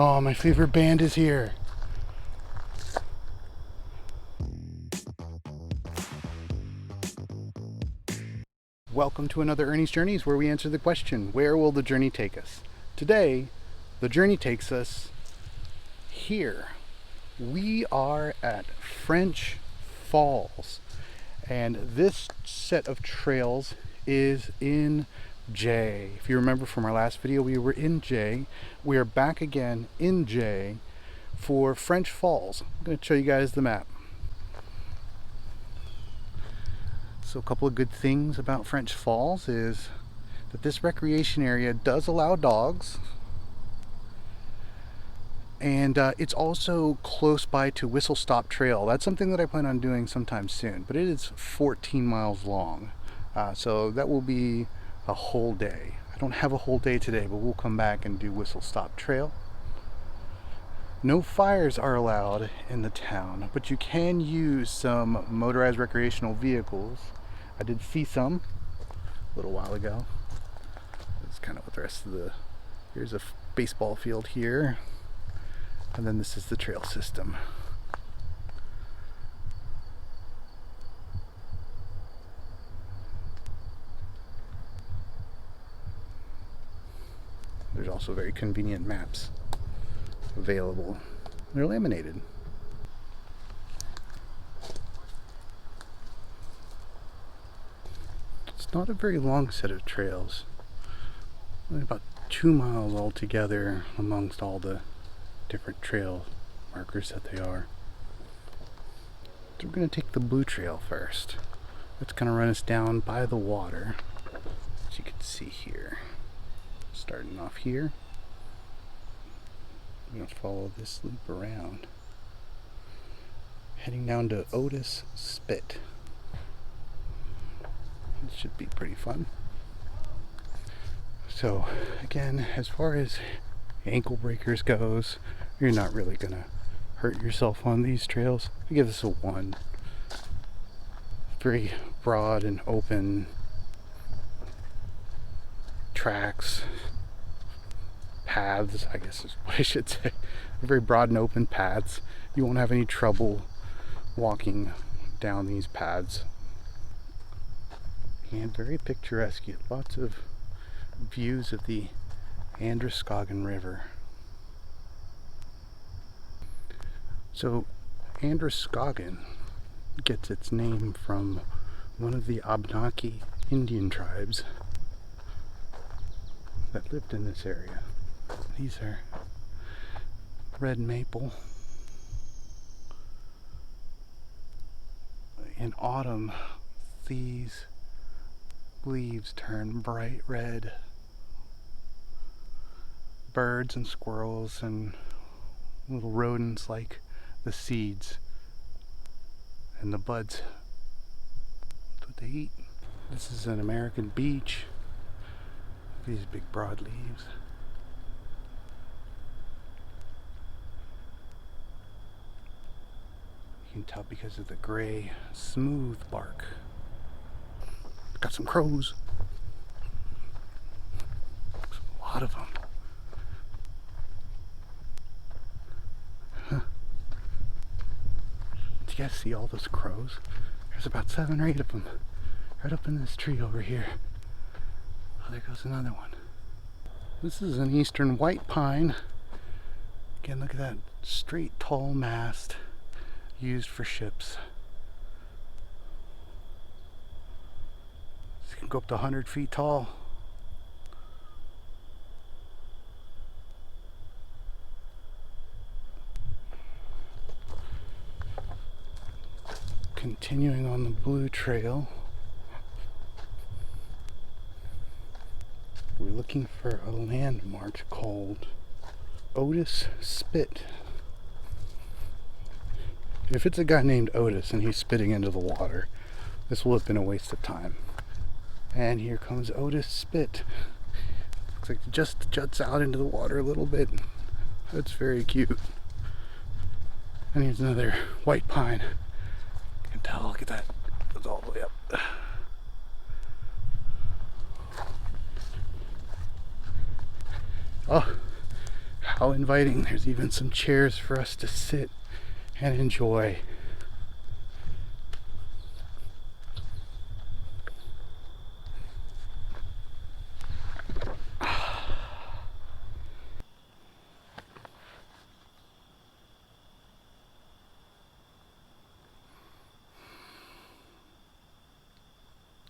Oh, my favorite band is here. Welcome to another Ernie's Journeys, where we answer the question, where will the journey take us? Today, the journey takes us here. We are at French Falls, and this set of trails is in J. If you remember from our last video, we were in J. We are back again in J for French Falls. I'm going to show you guys the map. So a couple of good things about French Falls is that this recreation area does allow dogs, and it's also close by to Whistle Stop Trail. That's something that I plan on doing sometime soon, but it is 14 miles long, so that will be a whole day. I don't have a whole day today, but we'll come back and do Whistle Stop Trail. No fires are allowed in the town, but you can use some motorized recreational vehicles. I did see some a little while ago. That's kind of what the rest of the... Here's a baseball field here, and then this is the trail system. There's also very convenient maps available. They're laminated. It's not a very long set of trails. Only about 2 miles altogether amongst all the different trail markers that they are. So we're going to take the blue trail first. That's going to run us down by the water, as you can see here. Starting off here, we're going to follow this loop around, heading down to Otis Spits. It should be pretty fun. So again, as far as ankle breakers goes, you're not really gonna hurt yourself on these trails. I give this a 1. Very broad and open tracks, paths, I guess is what I should say. Very broad and open paths. You won't have any trouble walking down these paths. And very picturesque. Lots of views of the Androscoggin River. So Androscoggin gets its name from one of the Abenaki Indian tribes that lived in this area. These are red maple. In autumn, these leaves turn bright red. Birds and squirrels and little rodents like the seeds and the buds. That's what they eat. This is an American beech. These big broad leaves. You can tell because of the gray, smooth bark. Got some crows. A lot of them. Huh. Do you guys see all those crows? There's about 7 or 8 of them. Right up in this tree over here. Oh, there goes another one. This is an eastern white pine. Again, look at that straight, tall mast used for ships. This can go up to 100 feet tall. Continuing on the blue trail, we're looking for a landmark called Otis Spits. If it's a guy named Otis and he's spitting into the water, this will have been a waste of time. And here comes Otis Spits. Looks like it just juts out into the water a little bit. That's very cute. And here's another white pine. You can tell, look at that. It goes all the way up. Oh, how inviting. There's even some chairs for us to sit and enjoy.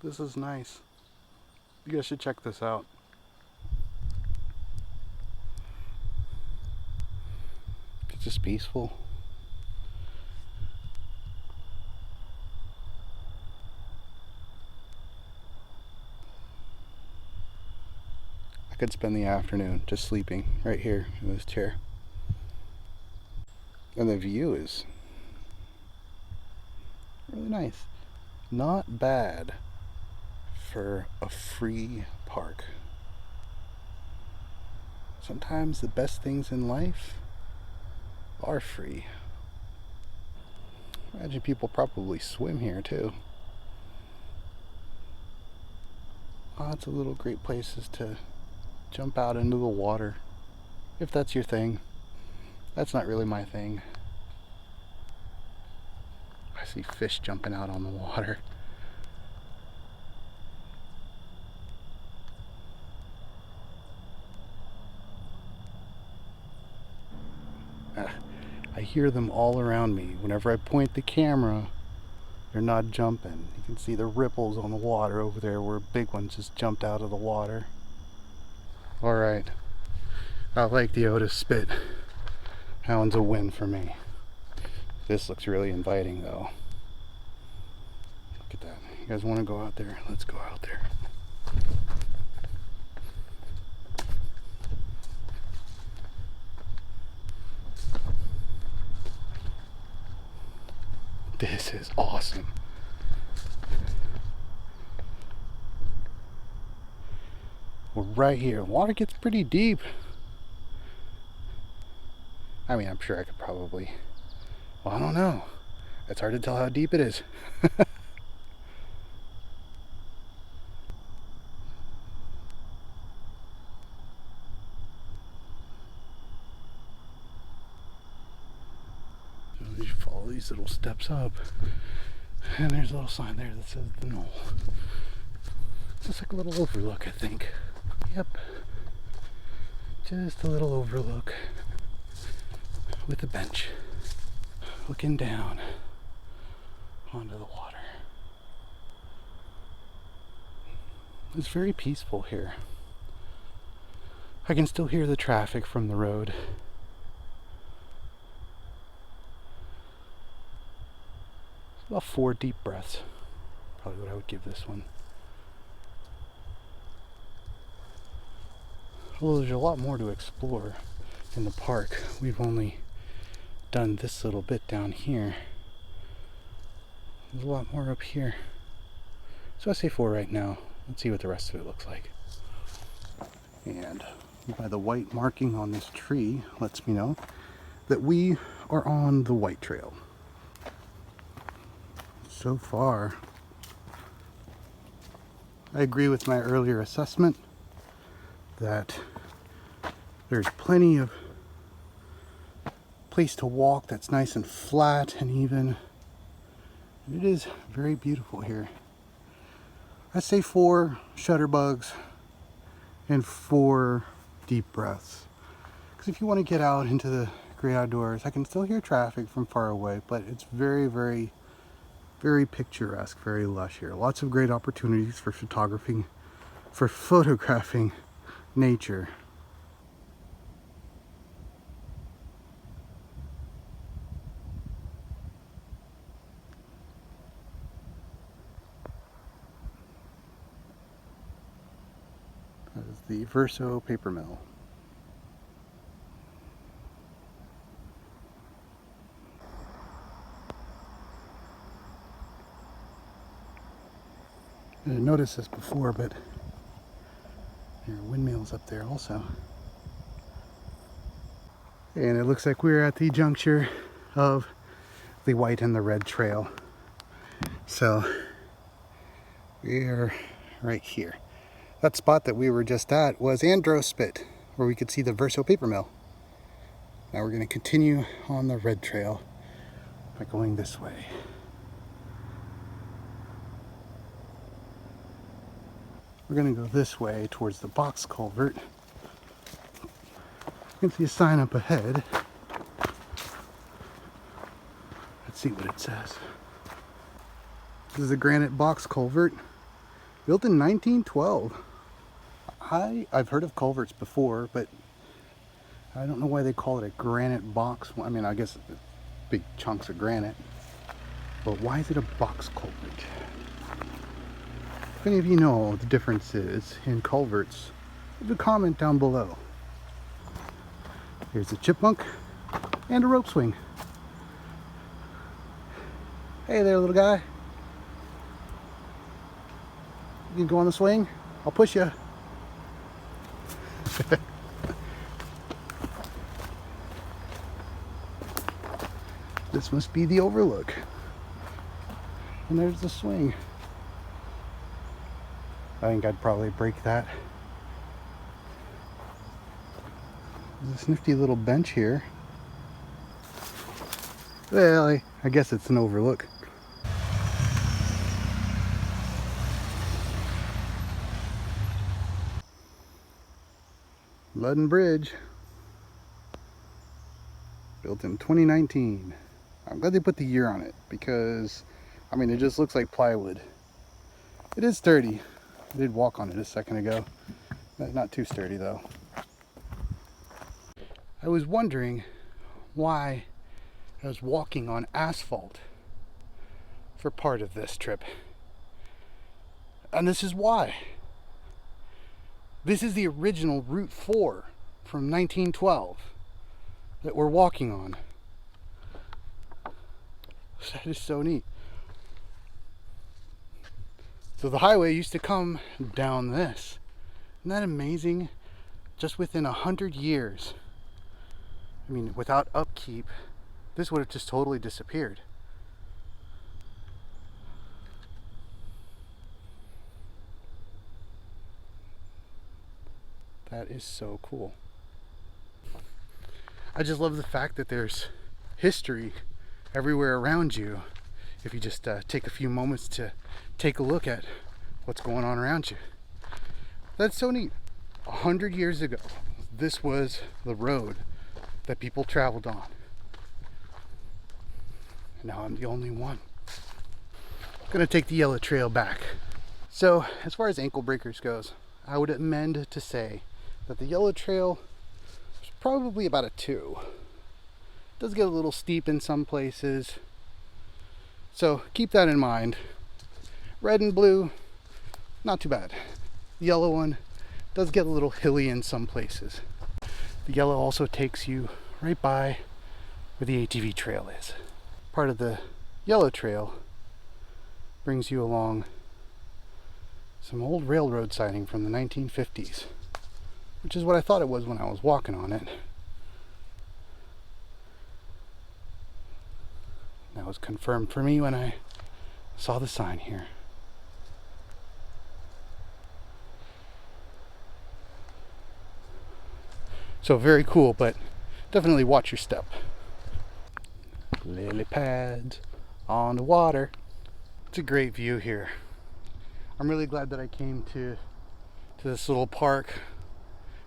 This is nice. You guys should check this out. It's just peaceful. I could spend the afternoon just sleeping right here in this chair. And the view is really nice. Not bad for a free park. Sometimes the best things in life are free. I imagine people probably swim here too. Lots of little great places to jump out into the water, if that's your thing. That's not really my thing. I see fish jumping out on the water. I hear them all around me. Whenever I point the camera, they're not jumping. You can see the ripples on the water over there where big ones just jumped out of the water. Alright, I like the Otis Spit. That one's a win for me. This looks really inviting though. Look at that. You guys want to go out there? Let's go out there. This is awesome. We're right here. Water gets pretty deep. I mean, I'm sure I could probably, well, I don't know. It's hard to tell how deep it is. You follow these little steps up, and there's a little sign there that says the knoll. Just like a little overlook, I think. Yep, just a little overlook with a bench looking down onto the water. It's very peaceful here. I can still hear the traffic from the road. About 4 deep breaths, probably what I would give this one. Well, there's a lot more to explore in the park. We've only done this little bit down here. There's a lot more up here. So I say 4 right now. Let's see what the rest of it looks like. And by the white marking on this tree lets me know that we are on the white trail. So far, I agree with my earlier assessment that there's plenty of place to walk that's nice and flat and even. It is very beautiful here. I say 4 shutterbugs and 4 deep breaths. Because if you want to get out into the great outdoors, I can still hear traffic from far away, but it's very, very, very picturesque, very lush here. Lots of great opportunities for photographing, for photographing nature. That is the Verso paper mill. I didn't notice this before, but there are windmills up there also. And it looks like we're at the juncture of the white and the red trail. So we're right here. That spot that we were just at was Andro Spits, where we could see the Verso paper mill. Now we're going to continue on the red trail by going this way. We're going to go this way towards the box culvert. You can see a sign up ahead. Let's see what it says. This is a granite box culvert built in 1912. I've heard of culverts before, but I don't know why they call it a granite box. I mean, I guess big chunks of granite, but why is it a box culvert? If any of you know what the difference is in culverts, leave a comment down below. Here's a chipmunk and a rope swing. Hey there, little guy. You can go on the swing? I'll push you. This must be the overlook. And there's the swing. I think I'd probably break that. There's a nifty little bench here. Well, I guess it's an overlook. Ludden Bridge, built in 2019. I'm glad they put the year on it because, I mean, it just looks like plywood. It is sturdy. I did walk on it a second ago. Not too sturdy though. I was wondering why I was walking on asphalt for part of this trip. And this is why. This is the original Route 4 from 1912 that we're walking on. That is so neat. So the highway used to come down this. Isn't that amazing? Just within 100 years, I mean, without upkeep, this would have just totally disappeared. That is so cool. I just love the fact that there's history everywhere around you if you just take a few moments to take a look at what's going on around you. That's so neat. 100 years ago, this was the road that people traveled on. And now I'm the only one. I'm gonna take the yellow trail back. So as far as ankle breakers goes, I would amend to say that the yellow trail is probably about a 2. It does get a little steep in some places, so keep that in mind. Red and blue, not too bad. The yellow one does get a little hilly in some places. The yellow also takes you right by where the ATV trail is. Part of the yellow trail brings you along some old railroad siding from the 1950s, which is what I thought it was when I was walking on it. That was confirmed for me when I saw the sign here. So very cool, but definitely watch your step. Lily pads on the water. It's a great view here. I'm really glad that I came to this little park,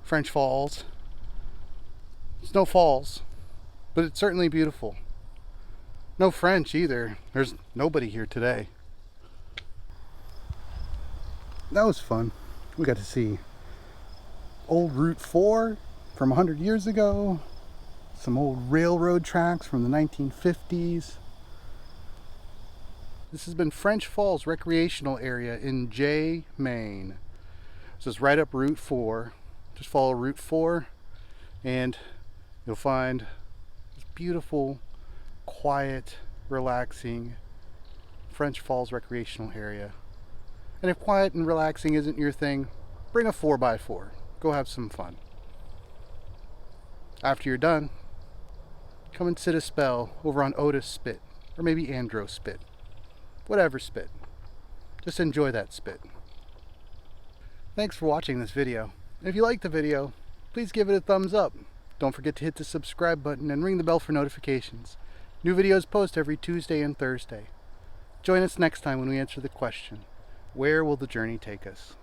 French Falls. It's no falls, but it's certainly beautiful. No French either. There's nobody here today. That was fun. We got to see old Route 4 from 100 years ago, some old railroad tracks from the 1950s. This has been French Falls Recreational Area in Maine. This is right up Route 4. Just follow Route 4 and you'll find this beautiful, quiet, relaxing French Falls Recreational Area. And if quiet and relaxing isn't your thing, bring a 4x4. Go have some fun. After you're done, come and sit a spell over on Otis Spit, or maybe Andro Spit. Whatever spit. Just enjoy that spit. Thanks for watching this video. If you liked the video, please give it a thumbs up. Don't forget to hit the subscribe button and ring the bell for notifications. New videos post every Tuesday and Thursday. Join us next time when we answer the question, where will the journey take us?